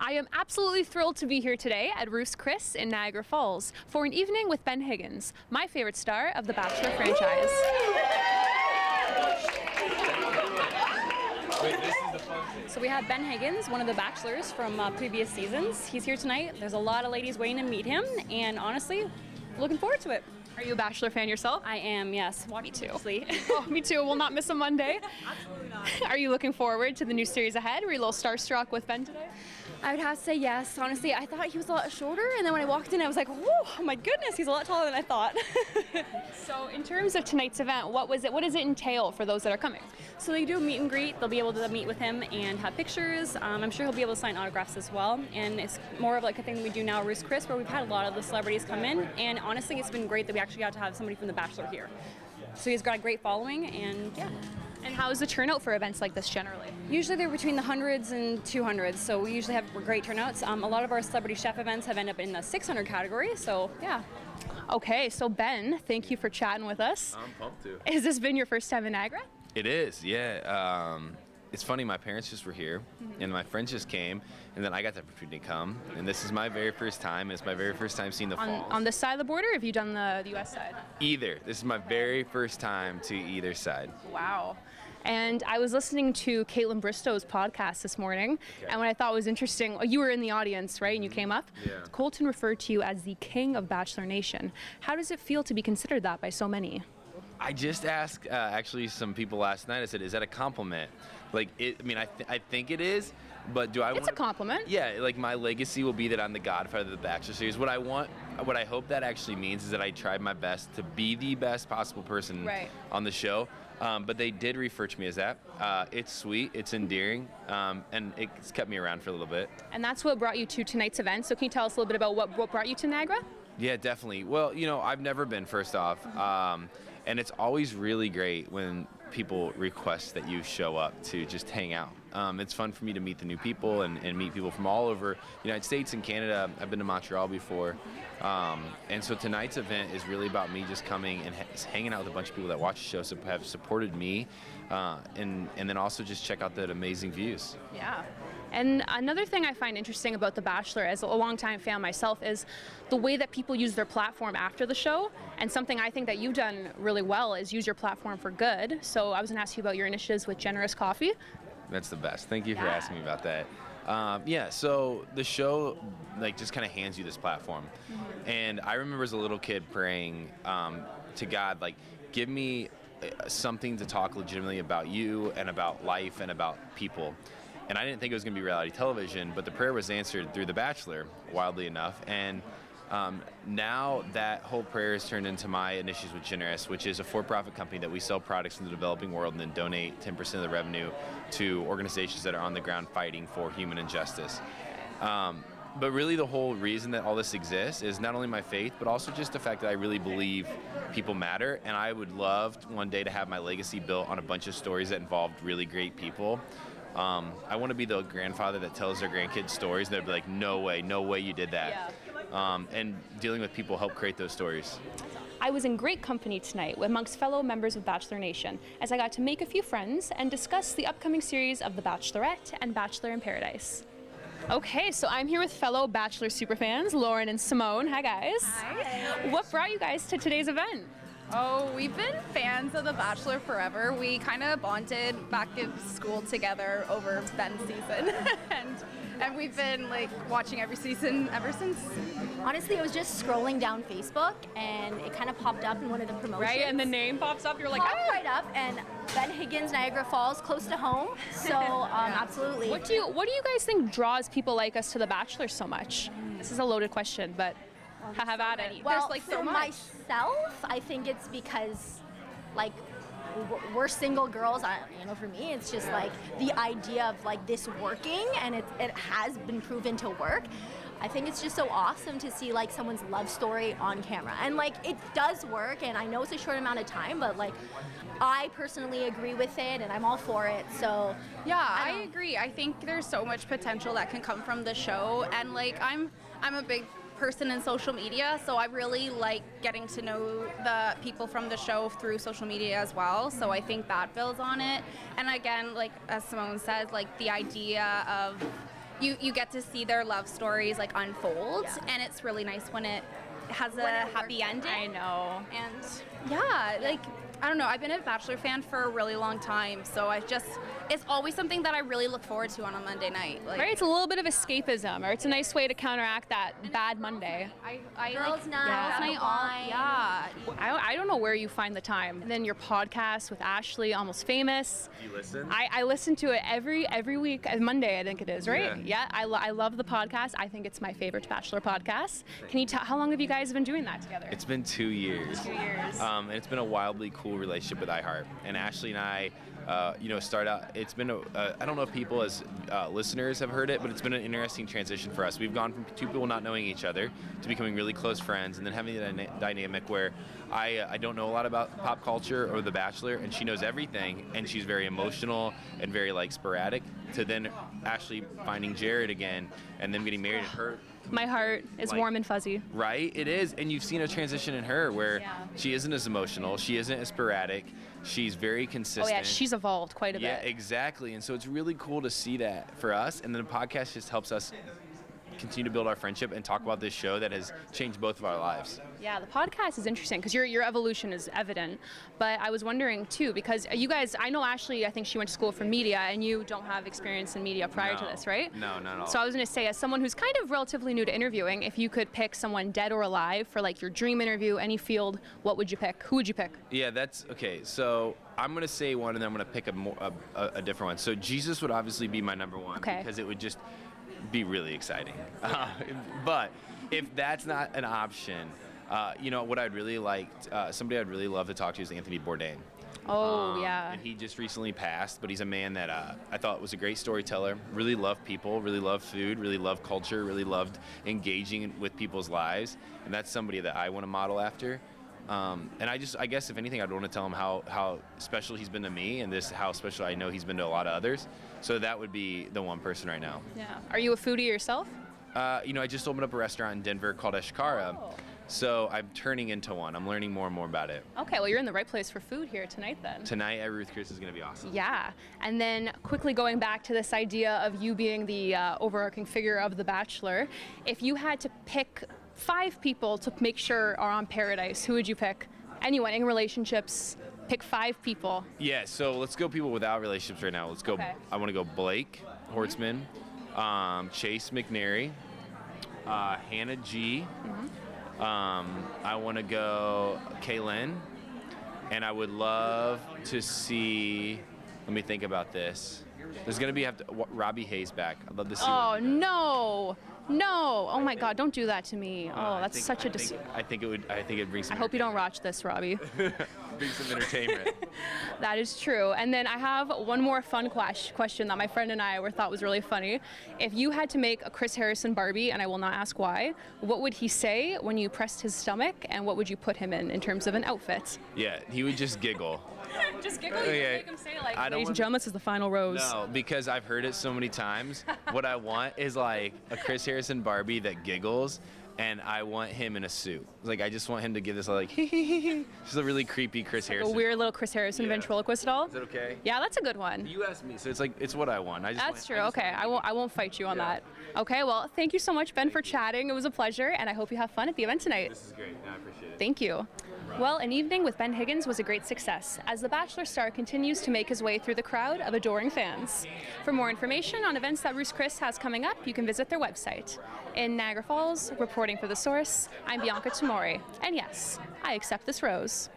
I am absolutely thrilled to be here today at Ruth's Chris in Niagara Falls for an evening with Ben Higgins, my favorite star of the Bachelor franchise. So we have Ben Higgins, one of the Bachelors from previous seasons. He's here tonight. There's a lot of ladies waiting to meet him, and honestly, looking forward to it. Are you a Bachelor fan yourself? I am, yes. Me too. Oh, me too. We'll not miss a Monday. Absolutely not. Are you looking forward to the new series ahead? Were you a little starstruck with Ben today? I would have to say yes. Honestly, I thought he was a lot shorter, and then when I walked in, I was like, oh my goodness, he's a lot taller than I thought. So in terms of tonight's event, what does it entail for those that are coming? So they do a meet and greet. They'll be able to meet with him and have pictures. I'm sure he'll be able to sign autographs as well. And it's more of like a thing we do now at Ruth's Chris, where we've had a lot of the celebrities come in. And honestly, it's been great that we actually got to have somebody from The Bachelor here. So he's got a great following, and yeah. And how is the turnout for events like this generally? Usually they're between the hundreds and 200s, so we usually have great turnouts. A lot of our celebrity chef events have ended up in the 600 category, so yeah. Okay, so Ben, thank you for chatting with us. I'm pumped too. Has this been your first time in Niagara? It is, yeah. It's funny, my parents just were here, and my friends just came, and then I got the opportunity to come, and this is my very first time. It's my very first time seeing the falls. On this side of the border, or have you done the U.S. side? Either. This is my very first time to either side. Wow. And I was listening to Caitlin Bristow's podcast this morning, and what I thought was interesting, you were in the audience, right, and you came up? Yeah. Colton referred to you as the king of Bachelor Nation. How does it feel to be considered that by so many? I just asked actually some people last night. I said, "Is that a compliment?" Like, I think it is, but do I? It's a compliment. Yeah, like my legacy will be that I'm the godfather of the Bachelor series. What I hope that actually means is that I tried my best to be the best possible person on the show. But they did refer to me as that. It's sweet, it's endearing, and it's kept me around for a little bit. And that's what brought you to tonight's event. So can you tell us a little bit about what brought you to Niagara? Yeah, definitely. Well, I've never been, first off. And it's always really great when people request that you show up to just hang out. It's fun for me to meet the new people and meet people from all over the United States and Canada. I've been to Montreal before. And so tonight's event is really about me just coming and hanging out with a bunch of people that watch the show, so have supported me, and then also just check out the amazing views. Yeah. And another thing I find interesting about The Bachelor, as a longtime fan myself, is the way that people use their platform after the show. And something I think that you've done really well is use your platform for good. So I was going to ask you about your initiatives with Generous Coffee. That's the best. Thank you for asking me about that. So the show just kind of hands you this platform. And I remember as a little kid praying to God, give me something to talk legitimately about you and about life and about people. And I didn't think it was going to be reality television, but the prayer was answered through The Bachelor, wildly enough. And now that whole prayer has turned into my initiatives with Generous, which is a for-profit company that we sell products in the developing world and then donate 10% of the revenue to organizations that are on the ground fighting for human injustice. But really the whole reason that all this exists is not only my faith, but also just the fact that I really believe people matter. And I would love one day to have my legacy built on a bunch of stories that involved really great people. I want to be the grandfather that tells their grandkids stories and they'll be like, no way you did that. And dealing with people help create those stories. I was in great company tonight amongst fellow members of Bachelor Nation as I got to make a few friends and discuss the upcoming series of The Bachelorette and Bachelor in Paradise. Okay, so I'm here with fellow Bachelor superfans, Lauren and Simone. Hi, guys. Hi. What brought you guys to today's event? Oh, we've been fans of The Bachelor forever. We kind of bonded back in school together over Ben's season. and we've been watching every season ever since. Honestly, I was just scrolling down Facebook and it kind of popped up in one of the promotions. Right, and the name pops up, you're like, popped right up, and Ben Higgins, Niagara Falls, close to home. So absolutely. What do you guys think draws people like us to The Bachelor so much? This is a loaded question, but have at it. Well, for myself, I think it's because, we're single girls. For me, it's just the idea of this working, and it has been proven to work. I think it's just so awesome to see someone's love story on camera, and it does work. And I know it's a short amount of time, but I personally agree with it, and I'm all for it. So yeah, I agree. I think there's so much potential that can come from the show, and I'm a big person in social media, so I really like getting to know the people from the show through social media as well, so I think that builds on it. And again, as Simone says, the idea of you get to see their love stories like unfold, and it's really nice when it has a happy ending. I know. And like, I don't know, I've been a Bachelor fan for a really long time, so it's always something that I really look forward to on a Monday night. Like, Right, it's a little bit of escapism, or it's a nice way to counteract that bad Monday. I Girls' night, girls' night all, wine. yeah. I don't know where you find the time. And then your podcast with Ashley, Almost Famous. Do you listen? I listen to it every week, Monday I think it is, right? Yeah. I love the podcast. I think it's my favorite Bachelor podcast. Can you tell, how long have you guys been doing that together? It's been 2 years. 2 years. And it's been a wildly cool relationship with iHeart. And Ashley and I, start out. It's been I don't know if people as listeners have heard it, but it's been an interesting transition for us. We've gone from two people not knowing each other to becoming really close friends, and then having the dynamic where I don't know a lot about pop culture or The Bachelor, and she knows everything, and she's very emotional and very like sporadic. To then Ashley finding Jared again, and them getting married, and her. My heart is warm and fuzzy. Right, it is, and you've seen a transition in her where she isn't as emotional, she isn't as sporadic, she's very consistent. Oh yeah, she's evolved quite a bit. Yeah, exactly, and so it's really cool to see that for us, and then the podcast just helps us continue to build our friendship and talk about this show that has changed both of our lives. Yeah, the podcast is interesting because your evolution is evident. But I was wondering too, because you guys, I know Ashley, I think she went to school for media, and you don't have experience in media prior to this, right? No, not at all. So I was going to say, as someone who's kind of relatively new to interviewing, if you could pick someone dead or alive for like your dream interview, any field, what would you pick? Who would you pick? Yeah, that's okay. So I'm gonna say one, and then I'm gonna pick a different one. So Jesus would obviously be my number one, because it would just be really exciting. But if that's not an option, what I'd really like, somebody I'd really love to talk to is Anthony Bourdain. Oh, yeah. And he just recently passed, but he's a man that I thought was a great storyteller, really loved people, really loved food, really loved culture, really loved engaging with people's lives. And that's somebody that I want to model after. And I guess if anything, I'd want to tell him how special he's been to me, and how special I know he's been to a lot of others. So that would be the one person right now. Yeah. Are you a foodie yourself? I just opened up a restaurant in Denver called Eshkara. Oh. So I'm turning into one. I'm learning more and more about it. Okay, well, you're in the right place for food here tonight then. Tonight at Ruth Chris is going to be awesome. Yeah, and then quickly going back to this idea of you being the overarching figure of The Bachelor, if you had to pick 5 people to make sure are on Paradise, who would you pick? Anyone in relationships, pick 5 people. Yeah, so let's go people without relationships right now. Let's go. Okay. I want to go Blake Hortzman, Chase McNary, Hannah G. I want to go Kaylin, and I would love to see. Let me think about this. There's gonna be Robbie Hayes back. I'd love to see. Oh no. No! Oh my God! Don't do that to me. Oh, that's such a. I think it brings some. I hope you don't watch this, Robbie. Brings some entertainment. That is true. And then I have one more fun question that my friend and I thought was really funny. If you had to make a Chris Harrison Barbie, and I will not ask why, what would he say when you pressed his stomach, and what would you put him in terms of an outfit? Yeah, he would just giggle. Just giggle. You Yeah. make him say like, I don't "Ladies and want- gentlemen, this is the final rose." No, because I've heard it so many times. What I want is like a Chris Harrison Barbie that giggles, and I want him in a suit. Like I just want him to give this like just a really creepy Chris A Harrison. weird little Chris Harrison Yeah. ventriloquist doll. Is that okay? Yeah, that's a good one. You asked me, so it's what I want. That's true. Okay, I won't fight you on that. Okay, well, thank you so much, Ben, for chatting. It was a pleasure, and I hope you have fun at the event tonight. This is great. No, I appreciate it. Thank you. Well, an evening with Ben Higgins was a great success, as the Bachelor star continues to make his way through the crowd of adoring fans. For more information on events that Ruth Chris has coming up, you can visit their website. In Niagara Falls, reporting for The Source, I'm Bianca Tomori. And yes, I accept this rose.